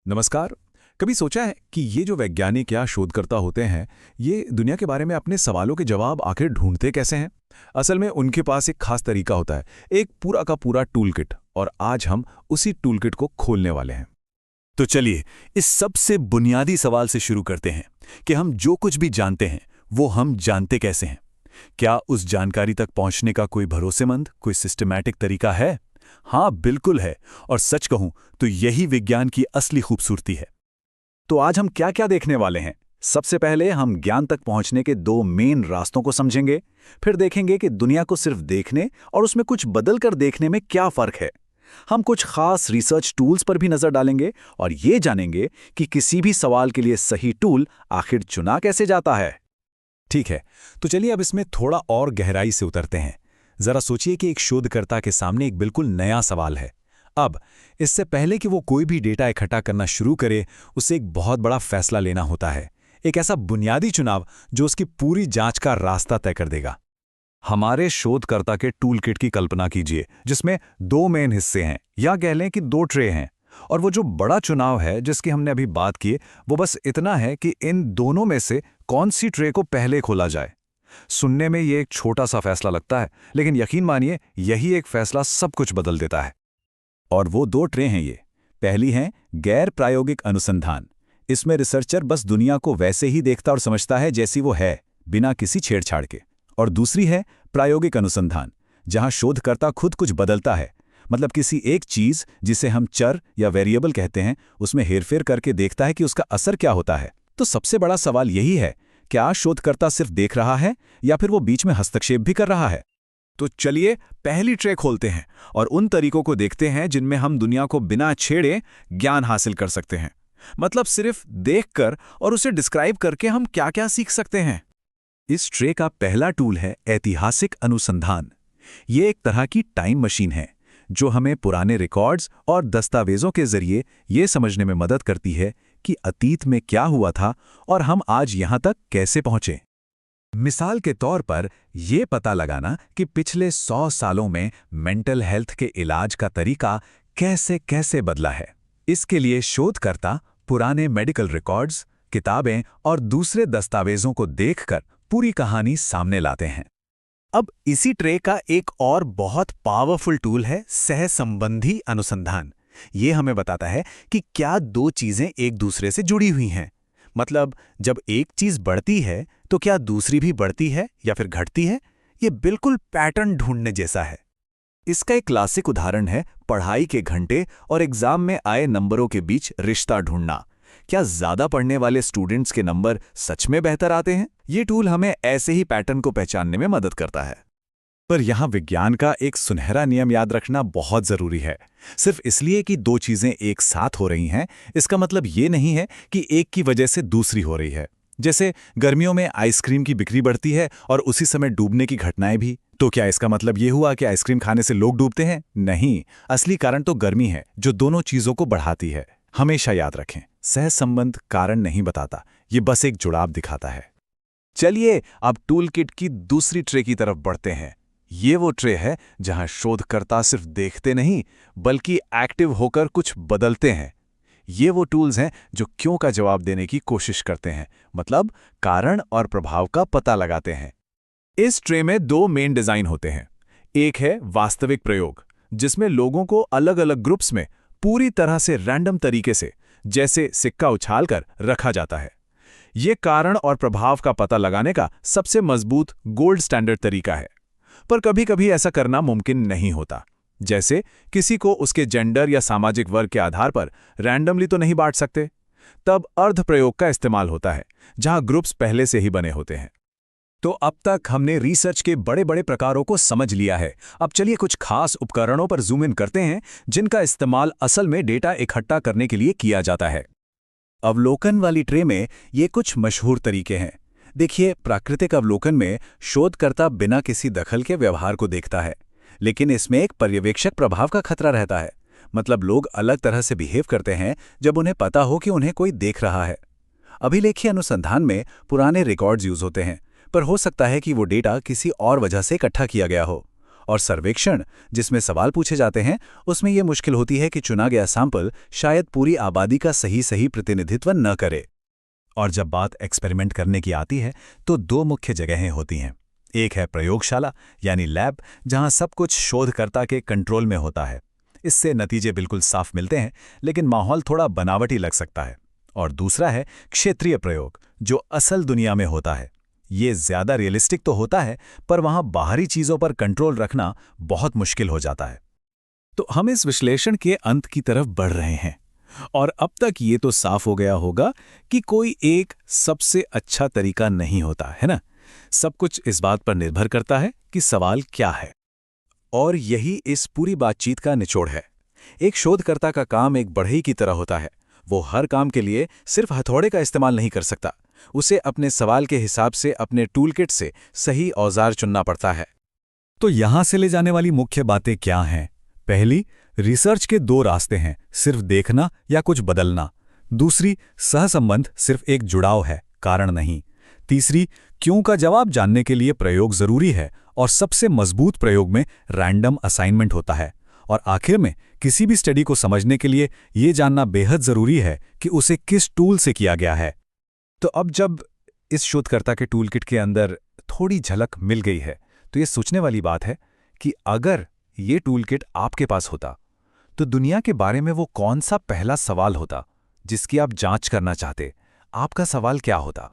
नमस्कार। कभी सोचा है कि ये जो वैज्ञानिक या शोधकर्ता होते हैं, ये दुनिया के बारे में अपने सवालों के जवाब आखिर ढूंढते कैसे हैं? असल में उनके पास एक खास तरीका होता है, एक पूरा का पूरा टूल किट, और आज हम उसी टूल किट को खोलने वाले हैं। तो चलिए इस सबसे बुनियादी सवाल से शुरू करते हैं कि हम जो कुछ भी जानते हैं वो हम जानते कैसे हैं। क्या उस जानकारी तक पहुंचने का कोई भरोसेमंद, कोई सिस्टमैटिक तरीका है? हाँ, बिल्कुल है। और सच कहूं तो यही विज्ञान की असली खूबसूरती है। तो आज हम क्या क्या देखने वाले हैं? सबसे पहले हम ज्ञान तक पहुंचने के दो मेन रास्तों को समझेंगे। फिर देखेंगे कि दुनिया को सिर्फ देखने और उसमें कुछ बदल कर देखने में क्या फर्क है। हम कुछ खास रिसर्च टूल्स पर भी नजर डालेंगे और ये जानेंगे कि किसी भी सवाल के लिए सही टूल आखिर चुना कैसे जाता है। ठीक है, तो चलिए अब इसमें थोड़ा और गहराई से उतरते हैं। जरा सोचिए कि एक शोधकर्ता के सामने एक बिल्कुल नया सवाल है। अब इससे पहले कि वो कोई भी डेटा इकट्ठा करना शुरू करे, उसे एक बहुत बड़ा फैसला लेना होता है, एक ऐसा बुनियादी चुनाव जो उसकी पूरी जांच का रास्ता तय कर देगा। हमारे शोधकर्ता के टूल किट की कल्पना कीजिए, जिसमें दो मेन हिस्से हैं, या कह लें कि दो ट्रे हैं। और वो जो बड़ा चुनाव है जिसकी हमने अभी बात की, वो बस इतना है कि इन दोनों में से कौन सी ट्रे को पहले खोला जाए। सुनने में ये एक छोटा सा फैसला लगता है, लेकिन यकीन मानिए यही एक फैसला सब कुछ बदल देता है। और वो दो ट्रे हैं ये। पहली है गैर प्रायोगिक अनुसंधान। इसमें रिसर्चर बस दुनिया को वैसे ही देखता और समझता है जैसी वो है, बिना किसी छेड़छाड़ के। और दूसरी है प्रायोगिक अनुसंधान, जहां शोधकर्ता खुद कुछ बदलता है, मतलब किसी एक चीज जिसे हम चर या वेरिएबल कहते हैं, उसमें हेरफेर करके देखता है कि उसका असर क्या होता है। तो सबसे बड़ा सवाल यही है, क्या शोधकर्ता सिर्फ देख रहा है या फिर वो बीच में हस्तक्षेप भी कर रहा है? तो चलिए पहली ट्रे खोलते हैं और उन तरीकों को देखते हैं जिनमें हम दुनिया को बिना छेड़े ज्ञान हासिल कर सकते हैं। मतलब सिर्फ देखकर और उसे डिस्क्राइब करके हम क्या क्या सीख सकते हैं। इस ट्रे का पहला टूल है ऐतिहासिक अनुसंधान। ये एक तरह की टाइम मशीन है जो हमें पुराने रिकॉर्ड्स और दस्तावेजों के जरिए ये समझने में मदद करती है कि अतीत में क्या हुआ था और हम आज यहां तक कैसे पहुंचे। मिसाल के तौर पर यह पता लगाना कि पिछले 100 सालों में मेंटल हेल्थ के इलाज का तरीका कैसे कैसे बदला है। इसके लिए शोधकर्ता पुराने मेडिकल रिकॉर्ड्स, किताबें और दूसरे दस्तावेजों को देखकर पूरी कहानी सामने लाते हैं। अब इसी ट्रे का एक और बहुत पावरफुल टूल है सहसंबंधी अनुसंधान। ये हमें बताता है कि क्या दो चीजें एक दूसरे से जुड़ी हुई हैं। मतलब जब एक चीज बढ़ती है तो क्या दूसरी भी बढ़ती है या फिर घटती है। ये बिल्कुल पैटर्न ढूंढने जैसा है। इसका एक क्लासिक उदाहरण है पढ़ाई के घंटे और एग्जाम में आए नंबरों के बीच रिश्ता ढूंढना। क्या ज्यादा पढ़ने वाले स्टूडेंट्स के नंबर सच में बेहतर आते हैं? ये टूल हमें ऐसे ही पैटर्न को पहचानने में मदद करता है। पर यहाँ विज्ञान का एक सुनहरा नियम याद रखना बहुत जरूरी है। सिर्फ इसलिए कि दो चीजें एक साथ हो रही हैं, इसका मतलब ये नहीं है कि एक की वजह से दूसरी हो रही है। जैसे गर्मियों में आइसक्रीम की बिक्री बढ़ती है और उसी समय डूबने की घटनाएं भी। तो क्या इसका मतलब ये हुआ कि आइसक्रीम खाने से लोग डूबते हैं? नहीं, असली कारण तो गर्मी है जो दोनों चीजों को बढ़ाती है। हमेशा याद रखें, सहसंबंध कारण नहीं बताता, ये बस एक जुड़ाव दिखाता है। चलिए अब टूल किट की दूसरी ट्रे की तरफ बढ़ते हैं। ये वो ट्रे है जहां शोधकर्ता सिर्फ देखते नहीं बल्कि एक्टिव होकर कुछ बदलते हैं। ये वो टूल्स हैं जो क्यों का जवाब देने की कोशिश करते हैं, मतलब कारण और प्रभाव का पता लगाते हैं। इस ट्रे में दो मेन डिजाइन होते हैं। एक है वास्तविक प्रयोग, जिसमें लोगों को अलग अलग ग्रुप्स में पूरी तरह से रैंडम तरीके से, जैसे सिक्का उछालकर, रखा जाता है। ये कारण और प्रभाव का पता लगाने का सबसे मजबूत गोल्ड स्टैंडर्ड तरीका है। पर कभी कभी ऐसा करना मुमकिन नहीं होता। जैसे किसी को उसके जेंडर या सामाजिक वर्ग के आधार पर रैंडमली तो नहीं बांट सकते। तब अर्धप्रयोग का इस्तेमाल होता है, जहां ग्रुप्स पहले से ही बने होते हैं। तो अब तक हमने रिसर्च के बड़े बड़े प्रकारों को समझ लिया है। अब चलिए कुछ खास उपकरणों पर जूम इन करते हैं जिनका इस्तेमाल असल में डेटा इकट्ठा करने के लिए किया जाता है। अवलोकन वाली ट्रे में ये कुछ मशहूर तरीके हैं। देखिए, प्राकृतिक अवलोकन में शोधकर्ता बिना किसी दखल के व्यवहार को देखता है, लेकिन इसमें एक पर्यवेक्षक प्रभाव का खतरा रहता है। मतलब लोग अलग तरह से बिहेव करते हैं जब उन्हें पता हो कि उन्हें कोई देख रहा है। अभिलेखीय अनुसंधान में पुराने रिकॉर्ड्स यूज होते हैं, पर हो सकता है कि वो डेटा किसी और वजह से इकट्ठा किया गया हो। और सर्वेक्षण, जिसमें सवाल पूछे जाते हैं, उसमें यह मुश्किल होती है कि चुना गया सैंपल शायद पूरी आबादी का सही प्रतिनिधित्व न करे। और जब बात एक्सपेरिमेंट करने की आती है तो दो मुख्य जगहें होती हैं। एक है प्रयोगशाला यानी लैब, जहां सब कुछ शोधकर्ता के कंट्रोल में होता है। इससे नतीजे बिल्कुल साफ मिलते हैं, लेकिन माहौल थोड़ा बनावटी लग सकता है। और दूसरा है क्षेत्रीय प्रयोग, जो असल दुनिया में होता है। ये ज्यादा रियलिस्टिक तो होता है, पर वहां बाहरी चीजों पर कंट्रोल रखना बहुत मुश्किल हो जाता है। तो हम इस विश्लेषण के अंत की तरफ बढ़ रहे हैं, और अब तक ये तो साफ हो गया होगा कि कोई एक सबसे अच्छा तरीका नहीं होता है ना। सब कुछ इस बात पर निर्भर करता है कि सवाल क्या है। और यही इस पूरी बातचीत का निचोड़ है। एक शोधकर्ता का काम एक बढ़ई की तरह होता है। वो हर काम के लिए सिर्फ हथौड़े का इस्तेमाल नहीं कर सकता। उसे अपने सवाल के हिसाब से अपने टूलकिट से सही औजार चुनना पड़ता है। तो यहां से ले जाने वाली मुख्य बातें क्या हैं? पहली, रिसर्च के दो रास्ते हैं, सिर्फ देखना या कुछ बदलना। दूसरी, सहसंबंध सिर्फ एक जुड़ाव है, कारण नहीं। तीसरी, क्यों का जवाब जानने के लिए प्रयोग जरूरी है, और सबसे मजबूत प्रयोग में रैंडम असाइनमेंट होता है। और आखिर में, किसी भी स्टडी को समझने के लिए ये जानना बेहद जरूरी है कि उसे किस टूल से किया गया है। तो अब जब इस शोधकर्ता के टूलकिट के अंदर थोड़ी झलक मिल गई है, तो ये सोचने वाली बात है कि अगर ये टूलकिट आपके पास होता, तो दुनिया के बारे में वो कौन सा पहला सवाल होता जिसकी आप जांच करना चाहते? आपका सवाल क्या होता?